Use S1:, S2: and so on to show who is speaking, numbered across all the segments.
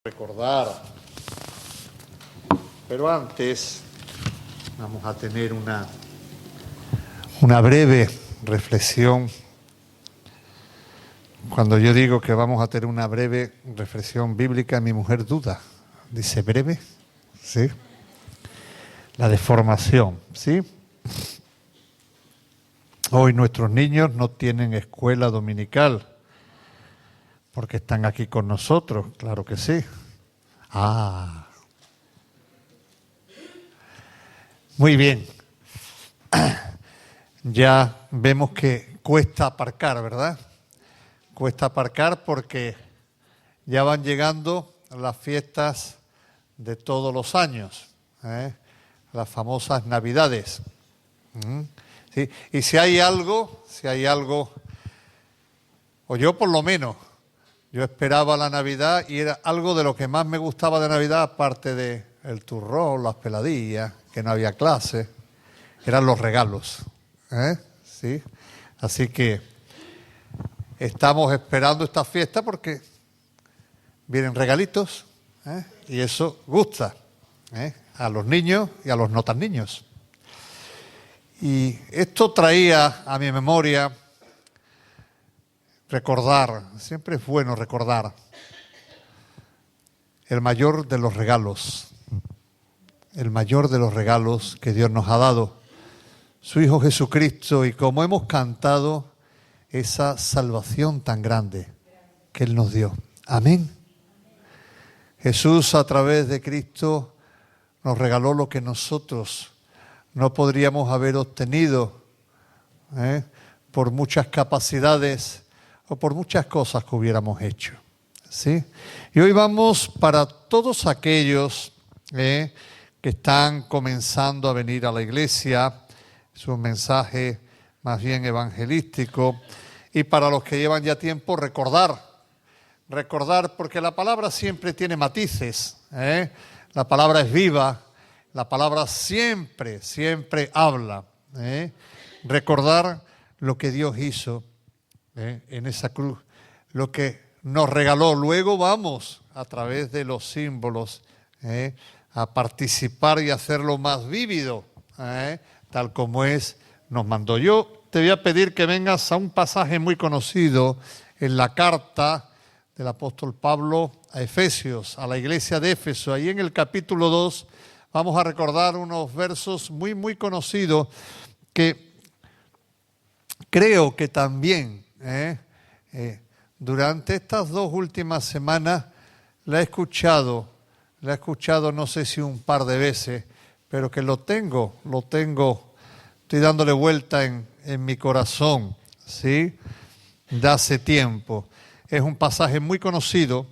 S1: Recordar, pero antes vamos a tener una breve reflexión. Cuando yo digo que vamos a tener una breve reflexión bíblica, mi mujer duda. Dice, ¿breve? ¿Sí? La deformación, ¿sí? Hoy nuestros niños no tienen escuela dominical porque están aquí con nosotros, claro que sí. Muy bien. Ya vemos que cuesta aparcar, ¿verdad? Cuesta aparcar porque ya van llegando las fiestas de todos los años, las famosas Navidades. ¿Sí? Y si hay algo, o yo por lo menos, yo esperaba la Navidad y era algo de lo que más me gustaba de Navidad, aparte de el turrón, las peladillas, que no había clase, eran los regalos. ¿Sí? Así que estamos esperando esta fiesta porque vienen regalitos, y eso gusta a los niños y a los no tan niños. Y esto traía a mi memoria recordar, siempre es bueno recordar, el mayor de los regalos que Dios nos ha dado, su Hijo Jesucristo, y como hemos cantado, esa salvación tan grande que Él nos dio. Amén. Jesús, a través de Cristo, nos regaló lo que nosotros no podríamos haber obtenido por muchas capacidades o por muchas cosas que hubiéramos hecho, ¿sí? Y hoy vamos para todos aquellos que están comenzando a venir a la iglesia, es un mensaje más bien evangelístico, y para los que llevan ya tiempo, recordar, porque la palabra siempre tiene matices, la palabra es viva, la palabra siempre habla, recordar lo que Dios hizo en esa cruz, lo que nos regaló. Luego vamos, a través de los símbolos, a participar y hacerlo más vívido, tal como nos mandó. Yo te voy a pedir que vengas a un pasaje muy conocido en la carta del apóstol Pablo a Efesios, a la iglesia de Éfeso. Ahí en el capítulo 2 vamos a recordar unos versos muy conocidos que creo que también durante estas 2 últimas semanas la he escuchado no sé si un par de veces, pero que lo tengo, estoy dándole vuelta en mi corazón, ¿sí? De hace tiempo. Es un pasaje muy conocido.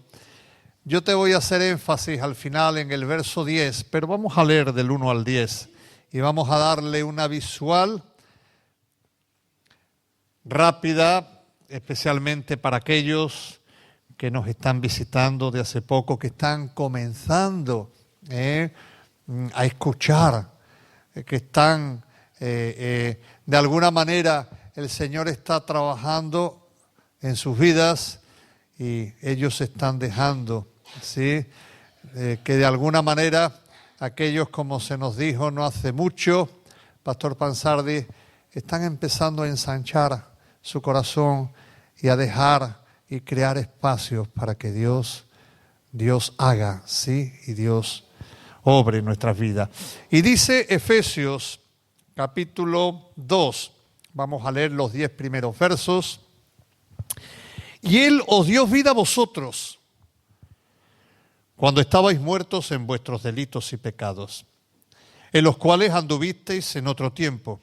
S1: Yo te voy a hacer énfasis al final en el verso 10, pero vamos a leer del 1 al 10 y vamos a darle una visual rápida, especialmente para aquellos que nos están visitando de hace poco, que están comenzando a escuchar, que están, de alguna manera, el Señor está trabajando en sus vidas y ellos se están dejando, ¿sí? Que de alguna manera, aquellos, como se nos dijo no hace mucho, Pastor Pansardi, están empezando a ensanchar su corazón y a dejar y crear espacios para que Dios haga, ¿sí? Y Dios obre en nuestras vidas. Y dice Efesios capítulo 2, vamos a leer los 10 primeros versos. Y Él os dio vida a vosotros cuando estabais muertos en vuestros delitos y pecados, en los cuales anduvisteis en otro tiempo,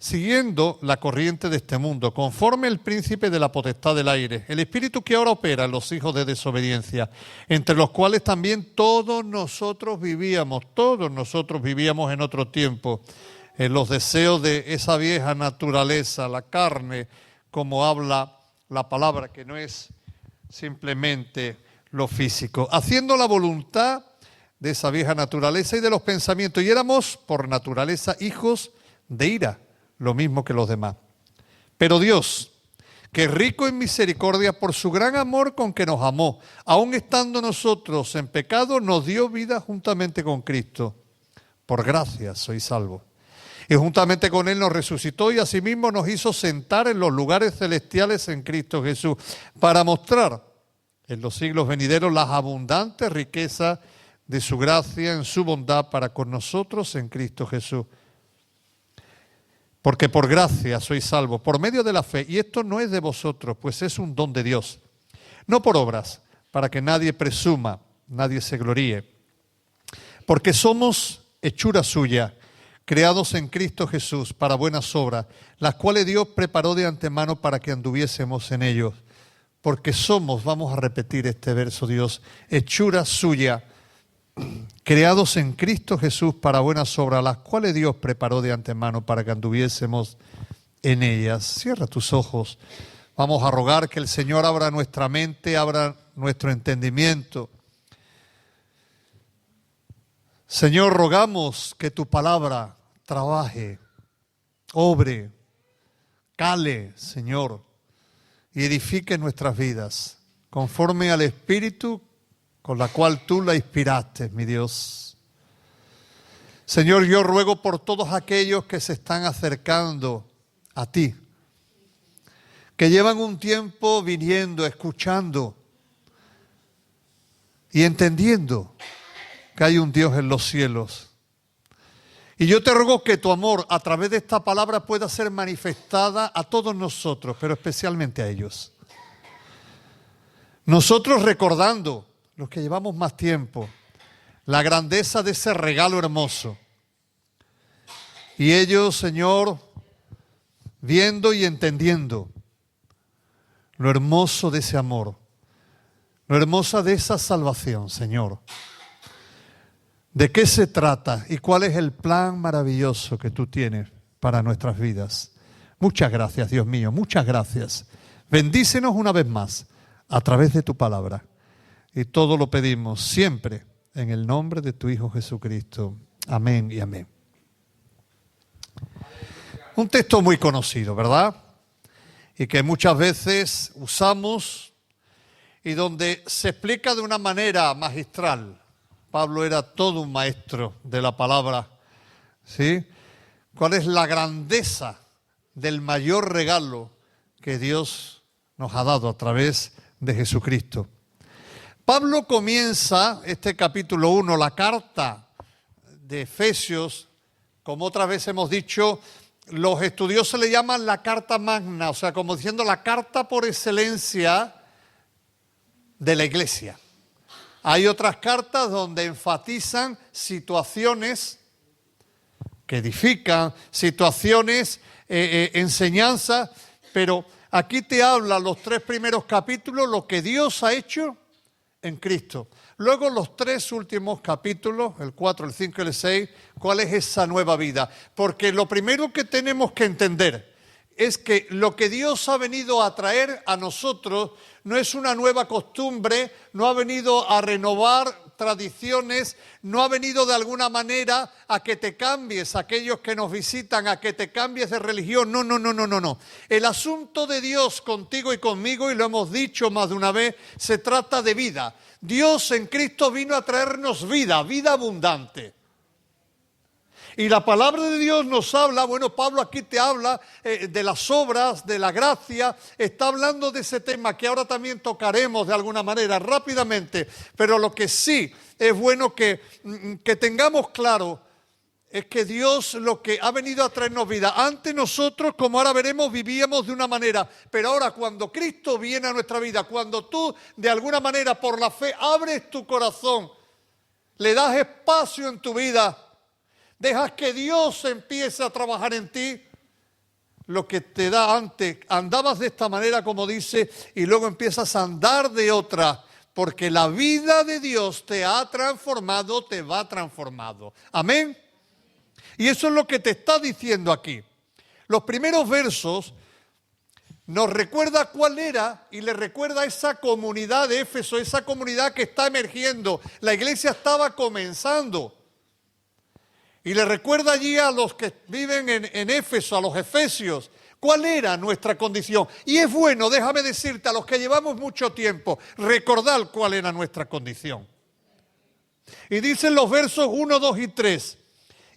S1: siguiendo la corriente de este mundo, conforme el príncipe de la potestad del aire, el espíritu que ahora opera en los hijos de desobediencia, entre los cuales también todos nosotros vivíamos en otro tiempo, en los deseos de esa vieja naturaleza, la carne, como habla la palabra, que no es simplemente lo físico, haciendo la voluntad de esa vieja naturaleza y de los pensamientos, y éramos por naturaleza hijos de ira, lo mismo que los demás. Pero Dios, que rico en misericordia por su gran amor con que nos amó, aun estando nosotros en pecado, nos dio vida juntamente con Cristo. Por gracia sois salvos. Y juntamente con Él nos resucitó y asimismo nos hizo sentar en los lugares celestiales en Cristo Jesús, para mostrar en los siglos venideros las abundantes riquezas de su gracia en su bondad para con nosotros en Cristo Jesús. Porque por gracia sois salvos, por medio de la fe, y esto no es de vosotros, pues es un don de Dios, no por obras, para que nadie presuma, nadie se gloríe. Porque somos hechura suya, creados en Cristo Jesús para buenas obras, las cuales Dios preparó de antemano para que anduviésemos en ellos. Porque somos, vamos a repetir este verso, Dios, hechura suya, creados en Cristo Jesús para buenas obras, las cuales Dios preparó de antemano para que anduviésemos en ellas. Cierra tus ojos. Vamos a rogar que el Señor abra nuestra mente, abra nuestro entendimiento. Señor, rogamos que tu palabra trabaje, obre, cale, Señor, y edifique nuestras vidas, conforme al Espíritu con la cual tú la inspiraste, mi Dios. Señor, yo ruego por todos aquellos que se están acercando a ti, que llevan un tiempo viniendo, escuchando y entendiendo que hay un Dios en los cielos. Y yo te ruego que tu amor a través de esta palabra pueda ser manifestada a todos nosotros, pero especialmente a ellos. Nosotros recordando, los que llevamos más tiempo, la grandeza de ese regalo hermoso. Y ellos, Señor, viendo y entendiendo lo hermoso de ese amor, lo hermosa de esa salvación, Señor. ¿De qué se trata y cuál es el plan maravilloso que tú tienes para nuestras vidas? Muchas gracias, Dios mío, muchas gracias. Bendícenos una vez más a través de tu palabra. Y todo lo pedimos siempre en el nombre de tu Hijo Jesucristo. Amén y amén. Un texto muy conocido, ¿verdad? Y que muchas veces usamos y donde se explica de una manera magistral. Pablo era todo un maestro de la palabra, ¿sí? ¿Cuál es la grandeza del mayor regalo que Dios nos ha dado a través de Jesucristo? Pablo comienza este capítulo 1, la carta de Efesios, como otras veces hemos dicho, los estudiosos le llaman la carta magna, o sea, como diciendo la carta por excelencia de la iglesia. Hay otras cartas donde enfatizan situaciones que edifican, situaciones, enseñanzas, pero aquí te habla los 3 primeros capítulos lo que Dios ha hecho en Cristo. Luego los 3 últimos capítulos, el 4, el 5 y el 6, ¿cuál es esa nueva vida? Porque lo primero que tenemos que entender es que lo que Dios ha venido a traer a nosotros no es una nueva costumbre, no ha venido a renovar tradiciones, no ha venido de alguna manera a que te cambies, aquellos que nos visitan, a que te cambies de religión. No. El asunto de Dios contigo y conmigo, y lo hemos dicho más de una vez, se trata de vida. Dios en Cristo vino a traernos vida, vida abundante. Y la palabra de Dios nos habla, bueno, Pablo aquí te habla de las obras, de la gracia, está hablando de ese tema que ahora también tocaremos de alguna manera rápidamente, pero lo que sí es bueno que tengamos claro es que Dios lo que ha venido a traernos vida. Antes nosotros, como ahora veremos, vivíamos de una manera, pero ahora cuando Cristo viene a nuestra vida, cuando tú de alguna manera por la fe abres tu corazón, le das espacio en tu vida, dejas que Dios empiece a trabajar en ti, lo que te da antes. Andabas de esta manera, como dice, y luego empiezas a andar de otra, porque la vida de Dios te ha transformado, te va transformado. Amén. Y eso es lo que te está diciendo aquí. Los primeros versos nos recuerda cuál era y le recuerda esa comunidad de Éfeso, esa comunidad que está emergiendo. La iglesia estaba comenzando. Y le recuerda allí a los que viven en Éfeso, a los efesios, ¿Cuál era nuestra condición? Y es bueno, déjame decirte, a los que llevamos mucho tiempo, recordar cuál era nuestra condición. Y dicen los versos 1, 2 y 3.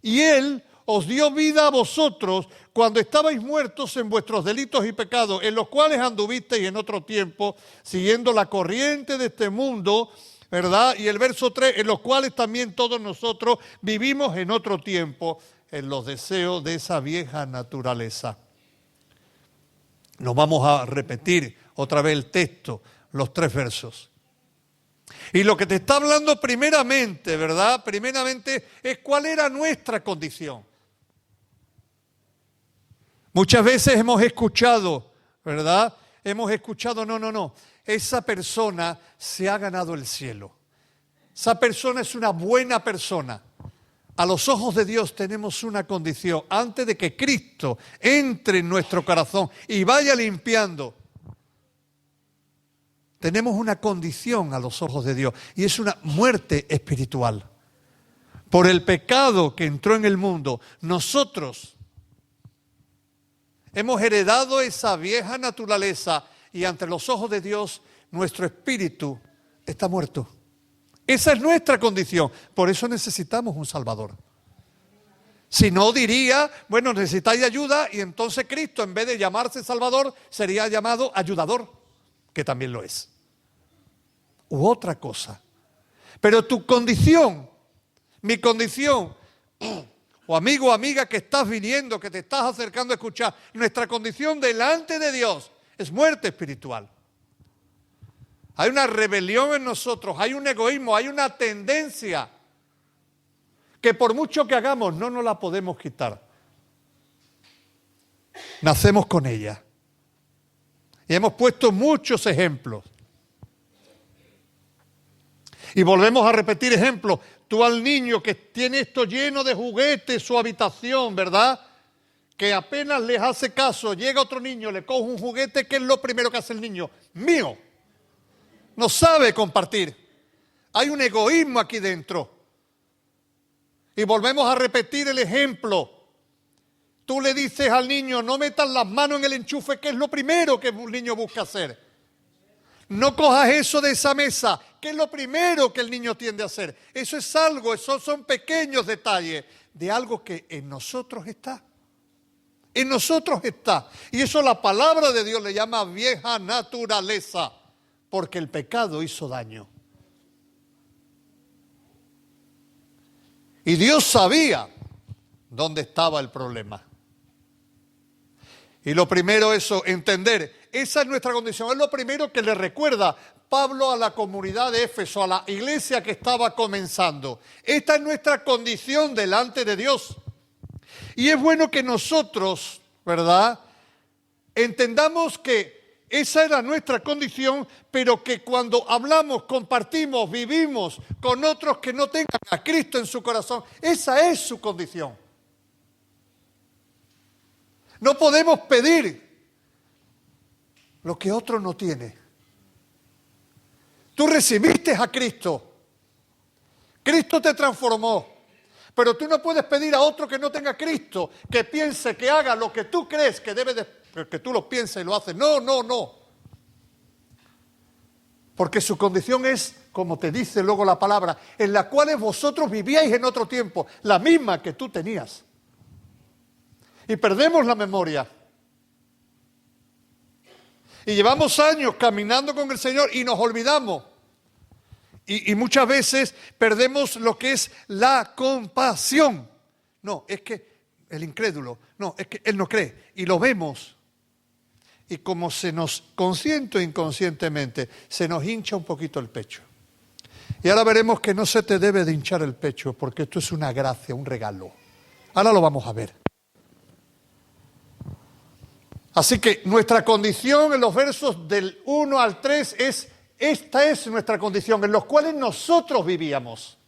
S1: Y Él os dio vida a vosotros cuando estabais muertos en vuestros delitos y pecados, en los cuales anduvisteis en otro tiempo, siguiendo la corriente de este mundo, ¿verdad? Y el verso 3, en los cuales también todos nosotros vivimos en otro tiempo, en los deseos de esa vieja naturaleza. Nos vamos a repetir otra vez el texto, los 3 versos. Y lo que te está hablando primeramente, ¿verdad? Primeramente es cuál era nuestra condición. Muchas veces hemos escuchado, ¿verdad? Hemos escuchado, no. Esa persona se ha ganado el cielo. Esa persona es una buena persona. A los ojos de Dios tenemos una condición. Antes de que Cristo entre en nuestro corazón y vaya limpiando, tenemos una condición a los ojos de Dios. Y es una muerte espiritual. Por el pecado que entró en el mundo, nosotros hemos heredado esa vieja naturaleza y ante los ojos de Dios nuestro espíritu está muerto. Esa es nuestra condición. Por eso necesitamos un Salvador. Si no diría, bueno, necesitáis ayuda y entonces Cristo en vez de llamarse Salvador sería llamado ayudador, que también lo es. U otra cosa. Pero tu condición, mi condición, o amigo o amiga que estás viniendo, que te estás acercando a escuchar, nuestra condición delante de Dios es muerte espiritual. Hay una rebelión en nosotros, hay un egoísmo, hay una tendencia que por mucho que hagamos no nos la podemos quitar. Nacemos con ella. Y hemos puesto muchos ejemplos. Y volvemos a repetir ejemplos. Tú al niño que tiene esto lleno de juguetes, su habitación, ¿verdad? Que apenas les hace caso, llega otro niño, le coge un juguete, ¿qué es lo primero que hace el niño? Mío. No sabe compartir. Hay un egoísmo aquí dentro. Y volvemos a repetir el ejemplo. Tú le dices al niño, no metas las manos en el enchufe, que es lo primero que un niño busca hacer. No cojas eso de esa mesa, que es lo primero que el niño tiende a hacer. Eso es algo, esos son pequeños detalles de algo que en nosotros está. En nosotros está. Y eso la palabra de Dios le llama vieja naturaleza, porque el pecado hizo daño. Y Dios sabía dónde estaba el problema. Y lo primero es entender, esa es nuestra condición. Es lo primero que le recuerda Pablo a la comunidad de Éfeso, a la iglesia que estaba comenzando. Esta es nuestra condición delante de Dios. Y es bueno que nosotros, ¿verdad?, entendamos que esa era nuestra condición, pero que cuando hablamos, compartimos, vivimos con otros que no tengan a Cristo en su corazón, esa es su condición. No podemos pedir lo que otro no tiene. Tú recibiste a Cristo. Cristo te transformó. Pero tú no puedes pedir a otro que no tenga Cristo, que piense, que haga lo que tú crees que debe de, que tú lo pienses y lo haces. No. Porque su condición es, como te dice luego la palabra, en la cual vosotros vivíais en otro tiempo, la misma que tú tenías. Y perdemos la memoria. Y llevamos años caminando con el Señor y nos olvidamos. Y muchas veces perdemos lo que es la compasión. No, es que el incrédulo, no, es que él no cree. Y lo vemos. Y como se nos, consciente o inconscientemente, se nos hincha un poquito el pecho. Y ahora veremos que no se te debe de hinchar el pecho, porque esto es una gracia, un regalo. Ahora lo vamos a ver. Así que nuestra condición en los versos del 1 al 3 es, esta es nuestra condición, en los cuales nosotros vivíamos,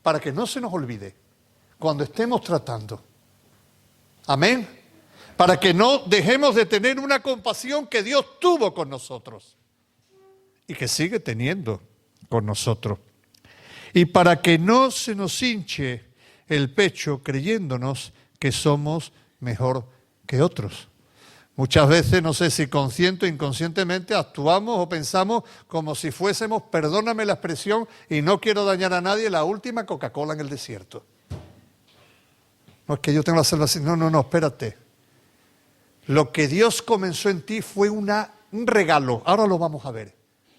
S1: para que no se nos olvide cuando estemos tratando. Amén. Para que no dejemos de tener una compasión que Dios tuvo con nosotros y que sigue teniendo con nosotros. Y para que no se nos hinche el pecho creyéndonos que somos mejor que otros. Muchas veces, no sé si consciente o inconscientemente, actuamos o pensamos como si fuésemos, perdóname la expresión, y no quiero dañar a nadie, la última Coca-Cola en el desierto. No es que yo tenga la salvación, no, espérate. Lo que Dios comenzó en ti fue un regalo, ahora lo vamos a ver.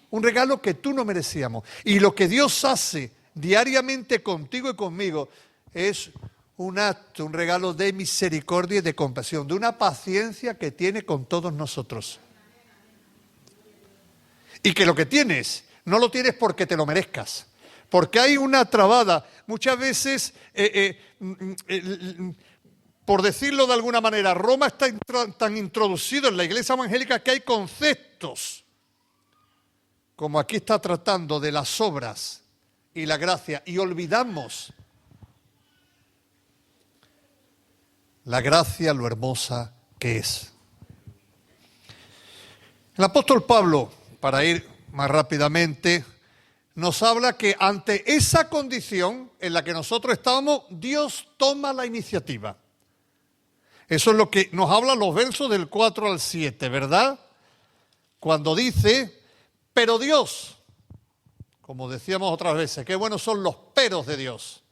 S1: Un regalo que tú no merecíamos. Y lo que Dios hace diariamente contigo y conmigo es un acto, un regalo de misericordia y de compasión, de una paciencia que tiene con todos nosotros. Y que lo que tienes, no lo tienes porque te lo merezcas. Porque hay una trabada, muchas veces, por decirlo de alguna manera, Roma está tan introducido en la iglesia evangélica que hay conceptos, como aquí está tratando de las obras y la gracia, y olvidamos la gracia, lo hermosa que es. El apóstol Pablo, para ir más rápidamente, nos habla que ante esa condición en la que nosotros estábamos, Dios toma la iniciativa. Eso es lo que nos hablan los versos del 4 al 7, ¿verdad? Cuando dice, pero Dios, como decíamos otras veces, qué buenos son los peros de Dios.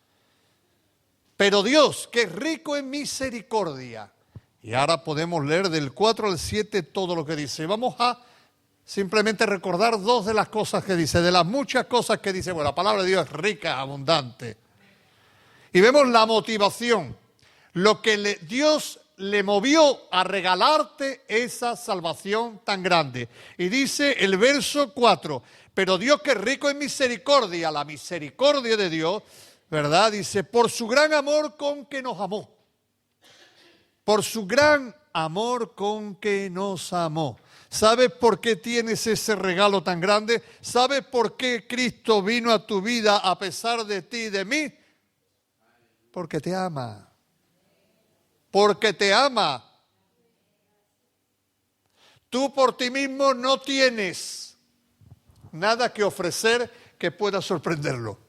S1: Pero Dios, que es rico en misericordia. Y ahora podemos leer del 4 al 7 todo lo que dice. Vamos a simplemente recordar dos de las cosas que dice, de las muchas cosas que dice. Bueno, la palabra de Dios es rica, abundante. Y vemos la motivación, lo que Dios le movió a regalarte esa salvación tan grande. Y dice el verso 4, pero Dios que es rico en misericordia, la misericordia de Dios, ¿verdad? Dice, por su gran amor con que nos amó. Por su gran amor con que nos amó. ¿Sabes por qué tienes ese regalo tan grande? ¿Sabes por qué Cristo vino a tu vida a pesar de ti y de mí? Porque te ama. Porque te ama. Tú por ti mismo no tienes nada que ofrecer que pueda sorprenderlo.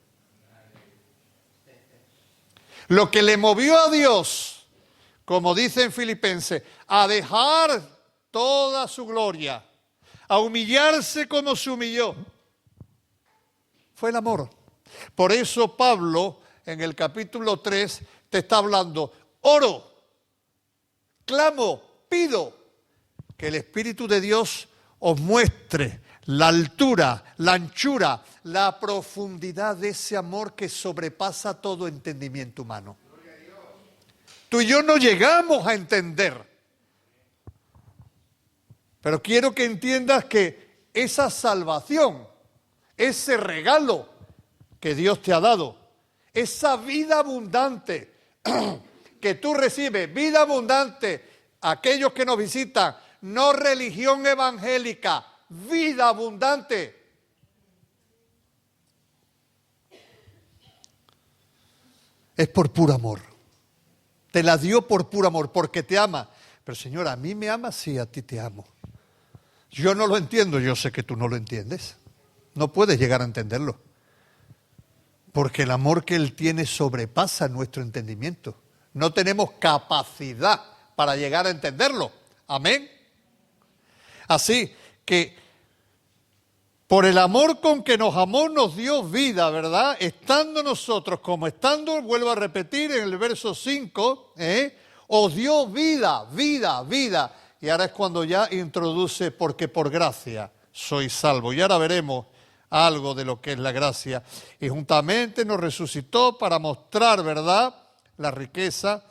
S1: Lo que le movió a Dios, como dice en Filipenses, a dejar toda su gloria, a humillarse como se humilló, fue el amor. Por eso Pablo, en el capítulo 3, te está hablando, oro, clamo, pido que el Espíritu de Dios os muestre la altura, la anchura, la profundidad de ese amor que sobrepasa todo entendimiento humano. Tú y yo no llegamos a entender, pero quiero que entiendas que esa salvación, ese regalo que Dios te ha dado, esa vida abundante que tú recibes, vida abundante, aquellos que nos visitan, no religión evangélica, vida abundante. Es por puro amor. Te la dio por puro amor, porque te ama. Pero Señor, ¿a mí me ama? Sí, a ti te amo. Yo no lo entiendo, yo sé que tú no lo entiendes. No puedes llegar a entenderlo. Porque el amor que Él tiene sobrepasa nuestro entendimiento. No tenemos capacidad para llegar a entenderlo. Amén. Así que por el amor con que nos amó nos dio vida, ¿verdad? Estando nosotros como estando, vuelvo a repetir en el verso 5, os dio vida, vida, vida. Y ahora es cuando ya introduce porque por gracia sois salvos. Y ahora veremos algo de lo que es la gracia. Y juntamente nos resucitó para mostrar, ¿verdad?, la riqueza.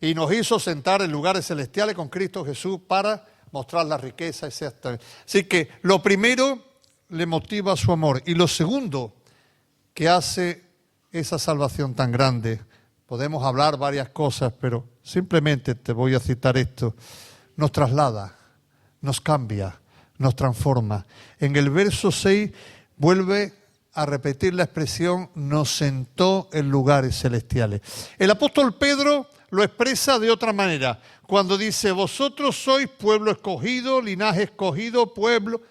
S1: Y nos hizo sentar en lugares celestiales con Cristo Jesús para mostrar la riqueza. Exactamente. Así que lo primero le motiva su amor. Y lo segundo que hace esa salvación tan grande, podemos hablar varias cosas, pero simplemente te voy a citar esto, nos traslada, nos cambia, nos transforma. En el verso 6 vuelve a repetir la expresión, nos sentó en lugares celestiales. El apóstol Pedro lo expresa de otra manera, cuando dice, vosotros sois pueblo escogido, linaje escogido, pueblo,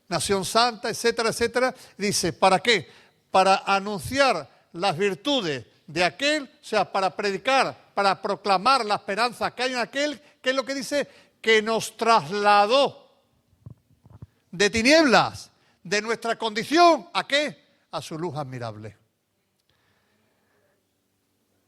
S1: nación santa, etcétera, etcétera. Dice, ¿para qué? Para anunciar las virtudes de aquel, o sea, para predicar, para proclamar la esperanza que hay en aquel, que es lo que dice, que nos trasladó de tinieblas, de nuestra condición, ¿a qué? A su luz admirable.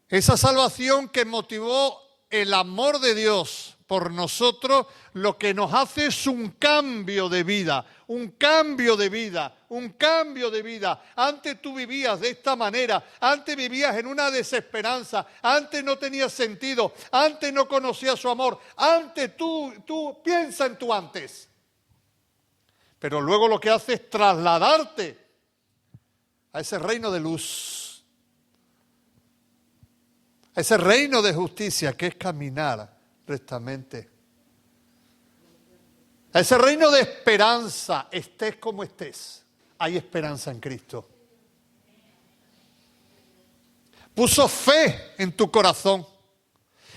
S1: Esa salvación que motivó el amor de Dios por nosotros, lo que nos hace es un cambio de vida, un cambio de vida, un cambio de vida. Antes tú vivías de esta manera, antes vivías en una desesperanza, antes no tenías sentido, antes no conocías su amor, antes tú piensa en tu antes. Pero luego lo que hace es trasladarte a ese reino de luz, a ese reino de justicia que es caminar rectamente, a ese reino de esperanza. Estés como estés, hay esperanza en Cristo. Puso fe en tu corazón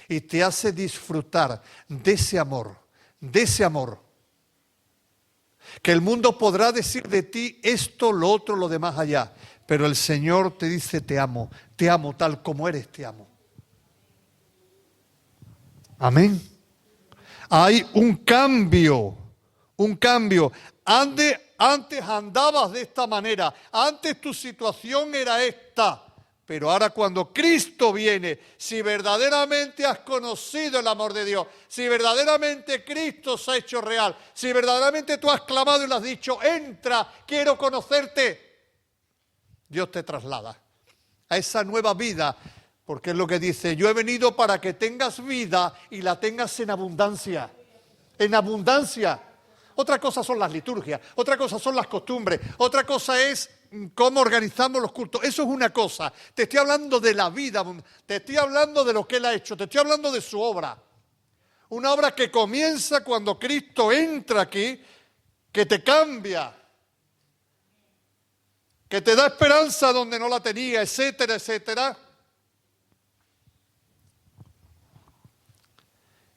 S1: y te hace disfrutar de ese amor, que el mundo podrá decir de ti esto, lo otro, lo demás allá, pero el Señor te dice te amo tal como eres, te amo. Amén. Hay un cambio. Antes andabas de esta manera, antes tu situación era esta, pero ahora cuando Cristo viene, si verdaderamente has conocido el amor de Dios, si verdaderamente Cristo se ha hecho real, si verdaderamente tú has clamado y le has dicho, entra, quiero conocerte, Dios te traslada a esa nueva vida. Porque es lo que dice, yo he venido para que tengas vida y la tengas en abundancia. En abundancia. Otra cosa son las liturgias, otra cosa son las costumbres, otra cosa es cómo organizamos los cultos. Eso es una cosa. Te estoy hablando de la vida, te estoy hablando de lo que Él ha hecho, te estoy hablando de su obra. Una obra que comienza cuando Cristo entra aquí, que te cambia, que te da esperanza donde no la tenía, etcétera, etcétera.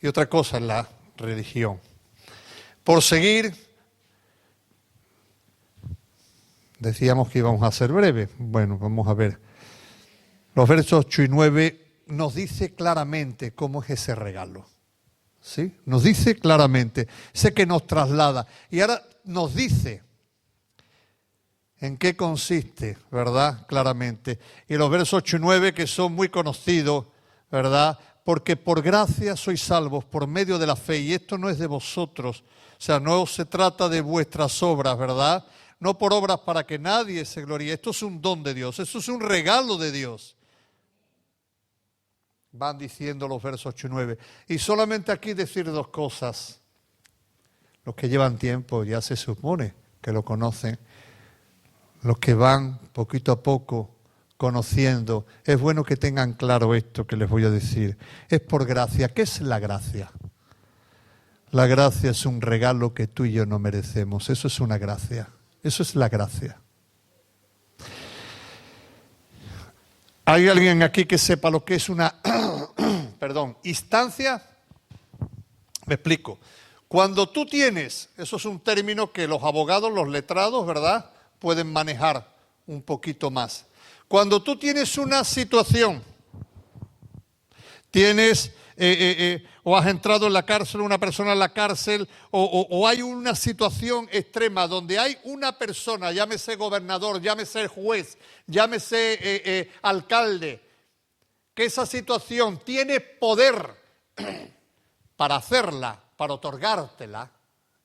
S1: Y otra cosa es la religión. Por seguir, decíamos que íbamos a ser breves. Bueno, vamos a ver. Los versos 8 y 9 nos dice claramente cómo es ese regalo. ¿Sí? Nos dice claramente. Sé que nos traslada. Y ahora nos dice en qué consiste, ¿verdad? Claramente. Y los versos 8 y 9 que son muy conocidos, ¿verdad? Porque por gracia sois salvos por medio de la fe, y esto no es de vosotros, o sea, no se trata de vuestras obras, ¿verdad? No por obras para que nadie se gloríe, esto es un don de Dios, eso es un regalo de Dios. Van diciendo los versos 8 y 9. Y solamente aquí decir dos cosas. Los que llevan tiempo ya se supone que lo conocen, los que van poquito a poco conociendo, es bueno que tengan claro esto que les voy a decir. Es por gracia. ¿Qué es la gracia? La gracia es un regalo que tú y yo no merecemos. Eso es una gracia. Eso es la gracia. ¿Hay alguien aquí que sepa lo que es una instancia? Me explico. Cuando tú tienes, eso es un término que los abogados, los letrados, ¿verdad?, pueden manejar un poquito más. Cuando tú tienes una situación, tienes o has entrado en la cárcel, una persona en la cárcel, o hay una situación extrema donde hay una persona, llámese gobernador, llámese juez, llámese alcalde, que esa situación tiene poder para hacerla, para otorgártela,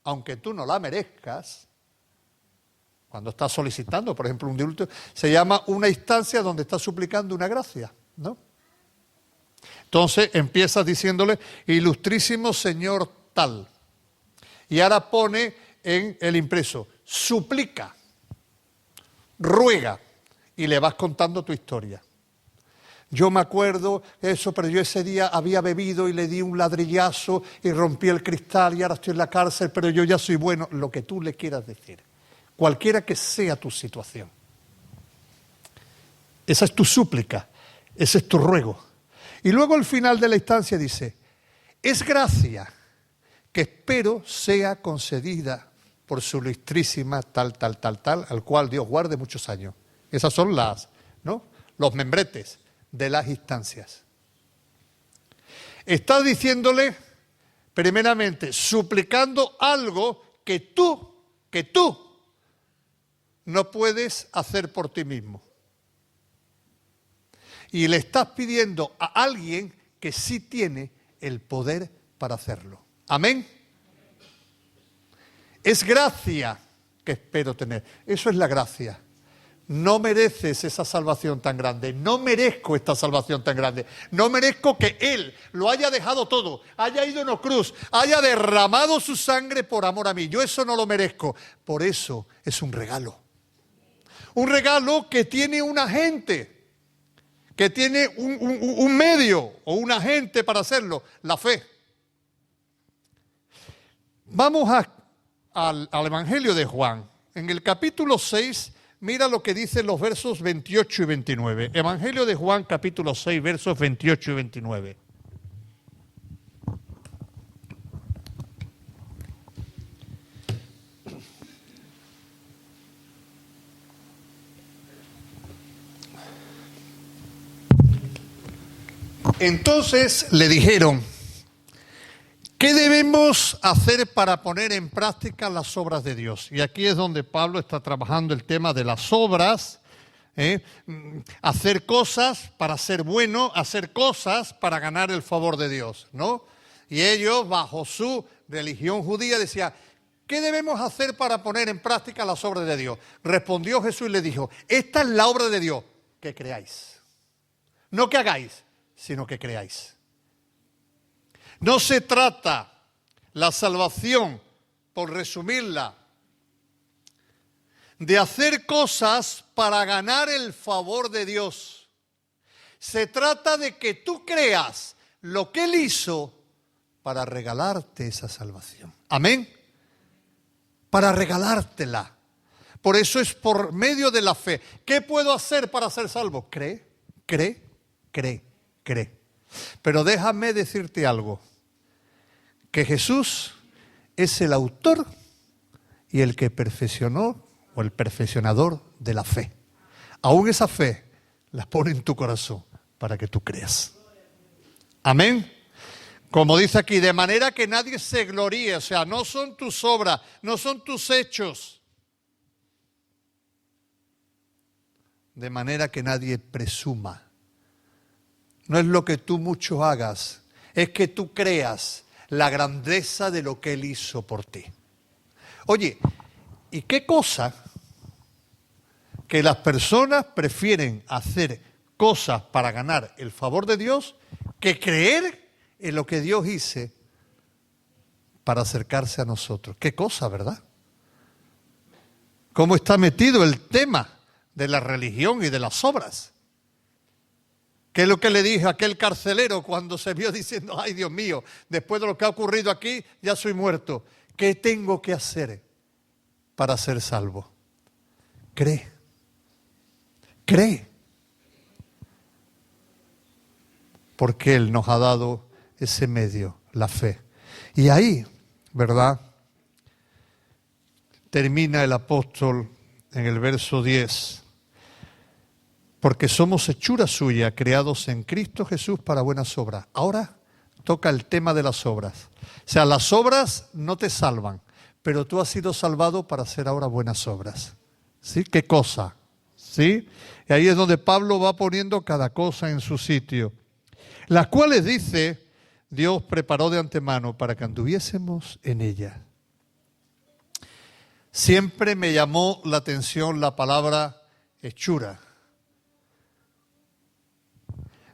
S1: aunque tú no la merezcas. Cuando estás solicitando, por ejemplo, un indulto, se llama una instancia donde estás suplicando una gracia, ¿no? Entonces empiezas diciéndole, ilustrísimo señor tal. Y ahora pone en el impreso, suplica, ruega, y le vas contando tu historia. Yo me acuerdo eso, pero yo ese día había bebido y le di un ladrillazo y rompí el cristal y ahora estoy en la cárcel, pero yo ya soy bueno, lo que tú le quieras decir. Cualquiera que sea tu situación. Esa es tu súplica, ese es tu ruego. Y luego al final de la instancia dice, es gracia que espero sea concedida por su ilustrísima tal, al cual Dios guarde muchos años. Esas son los membretes de las instancias. Está diciéndole, primeramente suplicando algo que tú no puedes hacer por ti mismo. Y le estás pidiendo a alguien que sí tiene el poder para hacerlo. Amén. Es gracia que espero tener. Eso es la gracia. No mereces esa salvación tan grande. No merezco esta salvación tan grande. No merezco que Él lo haya dejado todo, haya ido en la cruz, haya derramado su sangre por amor a mí. Yo eso no lo merezco. Por eso es un regalo. Un regalo que tiene un agente, que tiene un medio o un agente para hacerlo, la fe. Vamos al Evangelio de Juan. En el capítulo 6, mira lo que dicen los versos 28 y 29. Evangelio de Juan, capítulo 6, versos 28 y 29. Entonces le dijeron, ¿qué debemos hacer para poner en práctica las obras de Dios? Y aquí es donde Pablo está trabajando el tema de las obras, hacer cosas para ser bueno, hacer cosas para ganar el favor de Dios, ¿no? Y ellos, bajo su religión judía, decían, ¿qué debemos hacer para poner en práctica las obras de Dios? Respondió Jesús y le dijo, esta es la obra de Dios, que creáis. No que hagáis, sino que creáis. No se trata la salvación, por resumirla, de hacer cosas para ganar el favor de Dios. Se trata de que tú creas lo que Él hizo para regalarte esa salvación. Amén. Para regalártela. Por eso es por medio de la fe. ¿Qué puedo hacer para ser salvo? Cree. Pero déjame decirte algo. Que Jesús es el autor y el que perfeccionó o el perfeccionador de la fe. Aún esa fe la pone en tu corazón para que tú creas. Amén. Como dice aquí, de manera que nadie se gloríe, o sea, no son tus obras, no son tus hechos. De manera que nadie presuma. No es lo que tú mucho hagas, es que tú creas la grandeza de lo que Él hizo por ti. Oye, ¿y qué cosa que las personas prefieren hacer cosas para ganar el favor de Dios que creer en lo que Dios hizo para acercarse a nosotros? ¿Qué cosa, verdad? ¿Cómo está metido el tema de la religión y de las obras? ¿Qué es lo que le dije a aquel carcelero cuando se vio diciendo, ay Dios mío, después de lo que ha ocurrido aquí, ya soy muerto? ¿Qué tengo que hacer para ser salvo? Cree. Porque Él nos ha dado ese medio, la fe. Y ahí, ¿verdad? Termina el apóstol en el verso 10. Porque somos hechura suya, creados en Cristo Jesús para buenas obras. Ahora toca el tema de las obras. O sea, las obras no te salvan, pero tú has sido salvado para hacer ahora buenas obras. ¿Sí? ¿Qué cosa? ¿Sí? Y ahí es donde Pablo va poniendo cada cosa en su sitio. Las cuales, dice, Dios preparó de antemano para que anduviésemos en ellas. Siempre me llamó la atención la palabra hechura.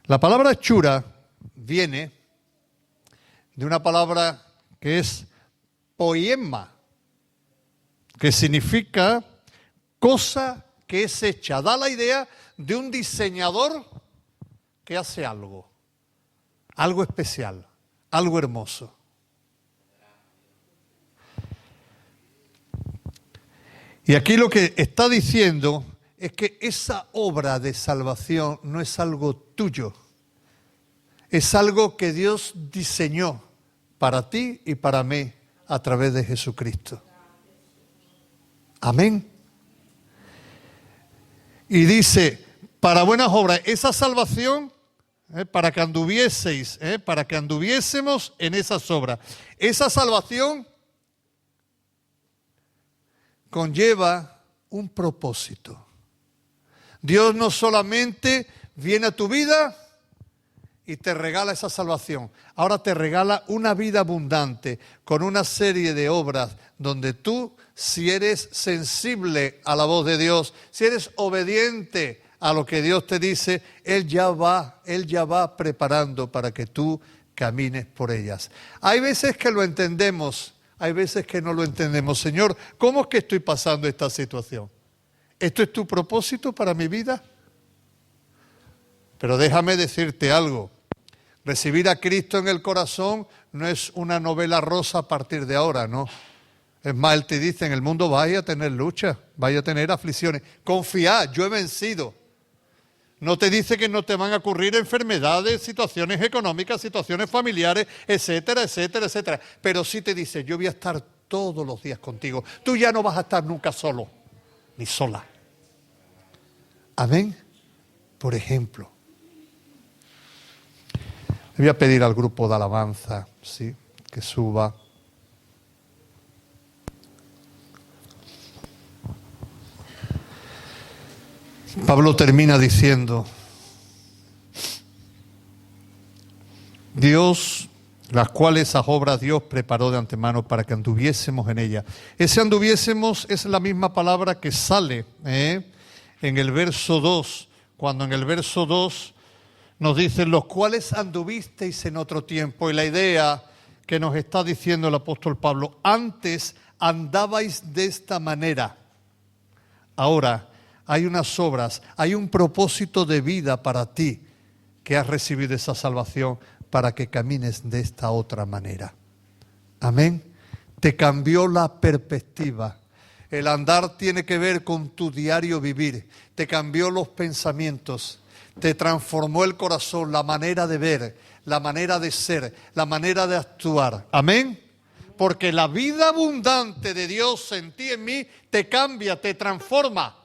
S1: La palabra hechura viene de una palabra que es poiema, que significa cosa que es hecha. Da la idea de un diseñador que hace algo especial, algo hermoso. Y aquí lo que está diciendo es que esa obra de salvación no es algo tuyo, es algo que Dios diseñó para ti y para mí a través de Jesucristo. Amén. Y dice, para buenas obras, esa salvación para que anduvieseis, para que anduviésemos en esas obras. Esa salvación conlleva un propósito. Dios no solamente viene a tu vida y te regala esa salvación, ahora te regala una vida abundante con una serie de obras donde tú, si eres sensible a la voz de Dios, si eres obediente a lo que Dios te dice, Él ya va preparando para que tú camines por ellas. Hay veces que lo entendemos, hay veces que no lo entendemos. Señor, ¿cómo es que estoy pasando esta situación? ¿Esto es tu propósito para mi vida? Pero déjame decirte algo. Recibir a Cristo en el corazón no es una novela rosa a partir de ahora, ¿no? Es más, Él te dice, en el mundo vaya a tener lucha, vaya a tener aflicciones. Confía, yo he vencido. No te dice que no te van a ocurrir enfermedades, situaciones económicas, situaciones familiares, etcétera, etcétera, etcétera. Pero sí te dice, yo voy a estar todos los días contigo. Tú ya no vas a estar nunca solo, ni sola. Amén. Por ejemplo, le voy a pedir al grupo de alabanza, ¿sí?, que suba. Pablo termina diciendo, Dios, las cuales esas obras Dios preparó de antemano para que anduviésemos en ellas. Ese anduviésemos es la misma palabra que sale en el verso 2, cuando en el verso 2 nos dicen, los cuales anduvisteis en otro tiempo. Y la idea que nos está diciendo el apóstol Pablo, antes andabais de esta manera, ahora hay unas obras, hay un propósito de vida para ti que has recibido esa salvación para que camines de esta otra manera. Amén. Te cambió la perspectiva. El andar tiene que ver con tu diario vivir. Te cambió los pensamientos. Te transformó el corazón, la manera de ver, la manera de ser, la manera de actuar. Amén. Porque la vida abundante de Dios en ti y en mí te cambia, te transforma.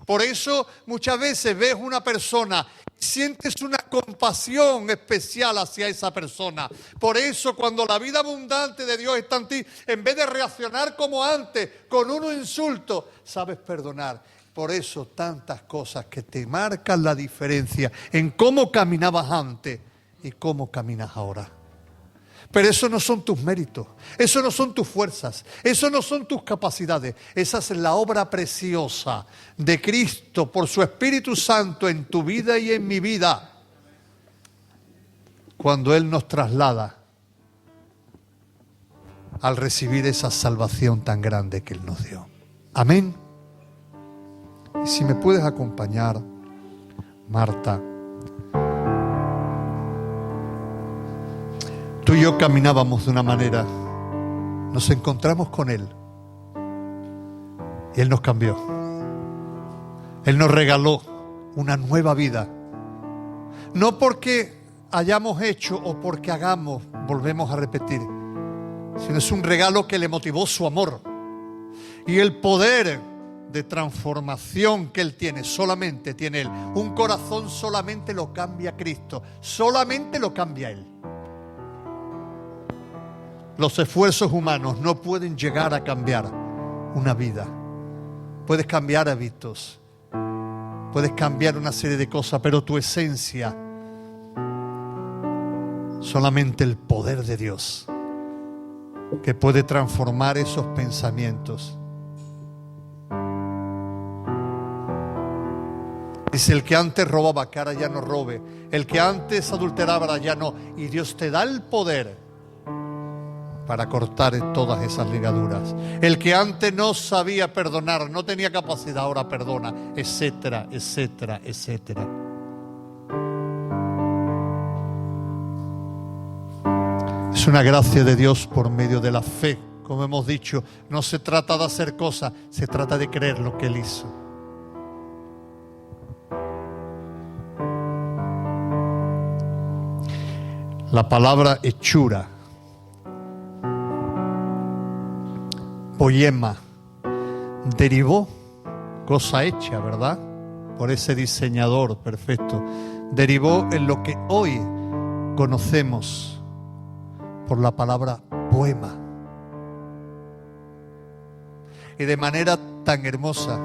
S1: Por eso muchas veces ves una persona, sientes una compasión especial hacia esa persona. Por eso cuando la vida abundante de Dios está en ti, en vez de reaccionar como antes, con un insulto, sabes perdonar. Por eso tantas cosas que te marcan la diferencia en cómo caminabas antes y cómo caminas ahora. Pero eso no son tus méritos, eso no son tus fuerzas, eso no son tus capacidades. Esa es la obra preciosa de Cristo por su Espíritu Santo en tu vida y en mi vida. Cuando Él nos traslada al recibir esa salvación tan grande que Él nos dio. Amén. Y si me puedes acompañar, Marta. Tú y yo caminábamos de una manera, nos encontramos con Él y Él nos cambió. Él nos regaló una nueva vida. No porque hayamos hecho o porque hagamos, volvemos a repetir, sino es un regalo que le motivó su amor. Y el poder de transformación que Él tiene, solamente tiene Él. Un corazón solamente lo cambia Cristo, solamente lo cambia Él. Los esfuerzos humanos no pueden llegar a cambiar una vida. Puedes cambiar hábitos, puedes cambiar una serie de cosas, pero tu esencia, solamente el poder de Dios, que puede transformar esos pensamientos. Dice, el que antes robaba, que ahora ya no robe. El que antes adulteraba, ahora ya no. Y Dios te da el poder para cortar todas esas ligaduras. El que antes no sabía perdonar, no tenía capacidad, ahora perdona, etcétera, etcétera, etcétera. Es una gracia de Dios por medio de la fe. Como hemos dicho, no se trata de hacer cosas, se trata de creer lo que Él hizo. La palabra hechura, poema, derivó, cosa hecha, ¿verdad? por ese diseñador perfecto, derivó en lo que hoy conocemos por la palabra poema. Y de manera tan hermosa,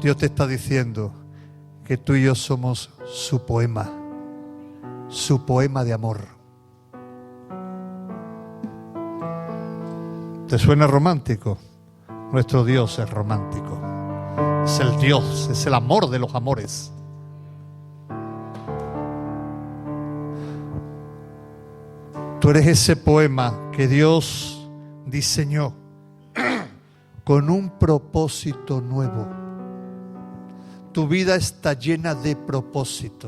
S1: Dios te está diciendo que tú y yo somos su poema de amor. ¿Te suena romántico? Nuestro Dios es romántico. Es el Dios, es el amor de los amores. Tú eres ese poema que Dios diseñó con un propósito nuevo. Tu vida está llena de propósito.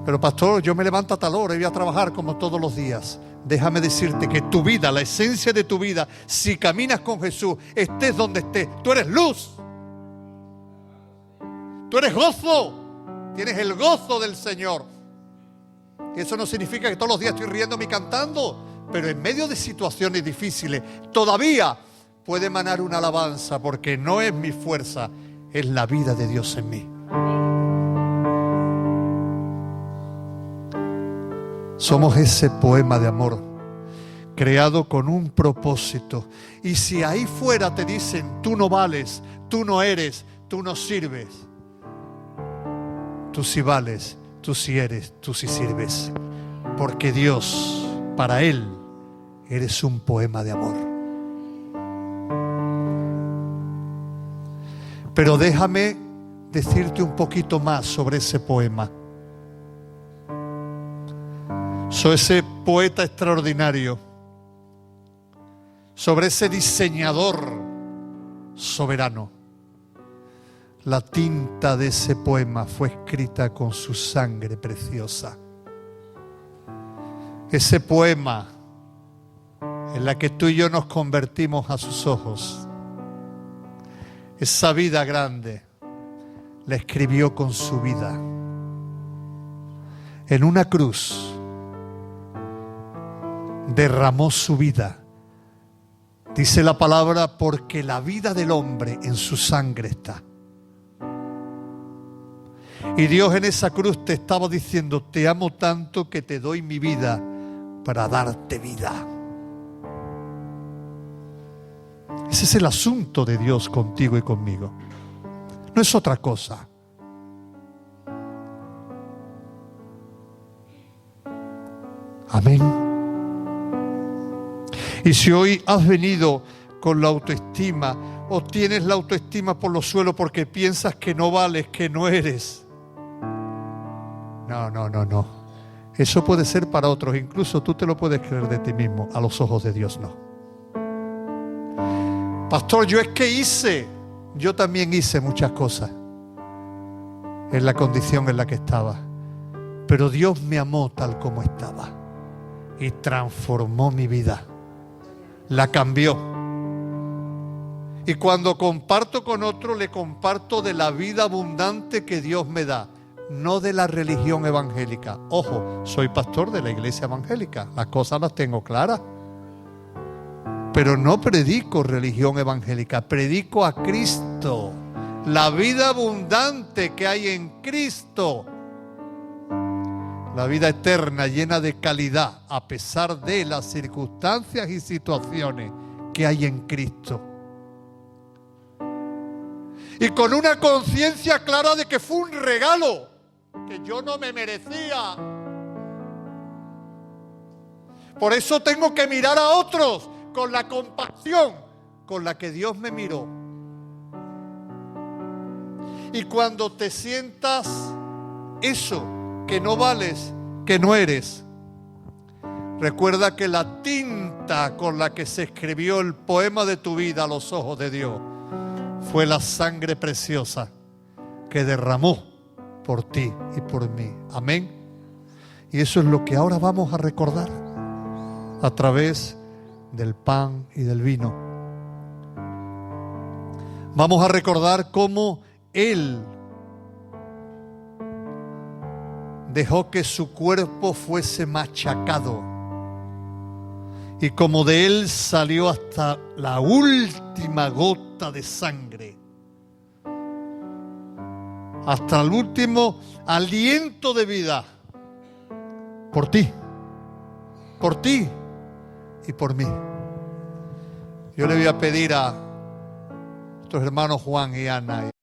S1: Pero pastor, yo me levanto a tal hora y voy a trabajar como todos los días. Déjame decirte que tu vida, la esencia de tu vida, si caminas con Jesús, estés donde estés, tú eres luz. Tú eres gozo. Tienes el gozo del Señor. Eso no significa que todos los días estoy riéndome y cantando, pero en medio de situaciones difíciles todavía puede emanar una alabanza, porque no es mi fuerza, es la vida de Dios en mí. Somos ese poema de amor creado con un propósito. Y si ahí fuera te dicen, tú no vales, tú no eres, tú no sirves, tú sí vales, tú sí eres, tú sí sirves. Porque Dios, para Él, eres un poema de amor. Pero déjame decirte un poquito más sobre ese poema. Sobre ese poeta extraordinario, sobre ese diseñador soberano. La tinta de ese poema fue escrita con su sangre preciosa. Ese poema en la que tú y yo nos convertimos a sus ojos, esa vida grande, la escribió con su vida. En una cruz derramó su vida. Dice la palabra, porque la vida del hombre en su sangre está. Y Dios en esa cruz te estaba diciendo, te amo tanto que te doy mi vida para darte vida. Ese es el asunto de Dios contigo y conmigo. No es otra cosa. Amén. Y si hoy has venido con la autoestima o tienes la autoestima por los suelos porque piensas que no vales, que no eres. No. Eso puede ser para otros, incluso tú te lo puedes creer de ti mismo, a los ojos de Dios no. Pastor, yo también hice muchas cosas en la condición en la que estaba, pero Dios me amó tal como estaba y transformó mi vida. La cambió. Y cuando comparto con otro, le comparto de la vida abundante que Dios me da, no de la religión evangélica. Ojo, soy pastor de la iglesia evangélica, las cosas las tengo claras. Pero no predico religión evangélica, predico a Cristo, la vida abundante que hay en Cristo. La vida eterna llena de calidad a pesar de las circunstancias y situaciones que hay en Cristo. Y con una conciencia clara de que fue un regalo que yo no me merecía. Por eso tengo que mirar a otros con la compasión con la que Dios me miró. Y cuando te sientas eso, que no vales, que no eres, recuerda que la tinta con la que se escribió el poema de tu vida a los ojos de Dios fue la sangre preciosa que derramó por ti y por mí. Amén. Y eso es lo que ahora vamos a recordar a través del pan y del vino. Vamos a recordar cómo Él dejó que su cuerpo fuese machacado y como de Él salió hasta la última gota de sangre, hasta el último aliento de vida, por ti y por mí. Yo le voy a pedir a nuestros hermanos Juan y Ana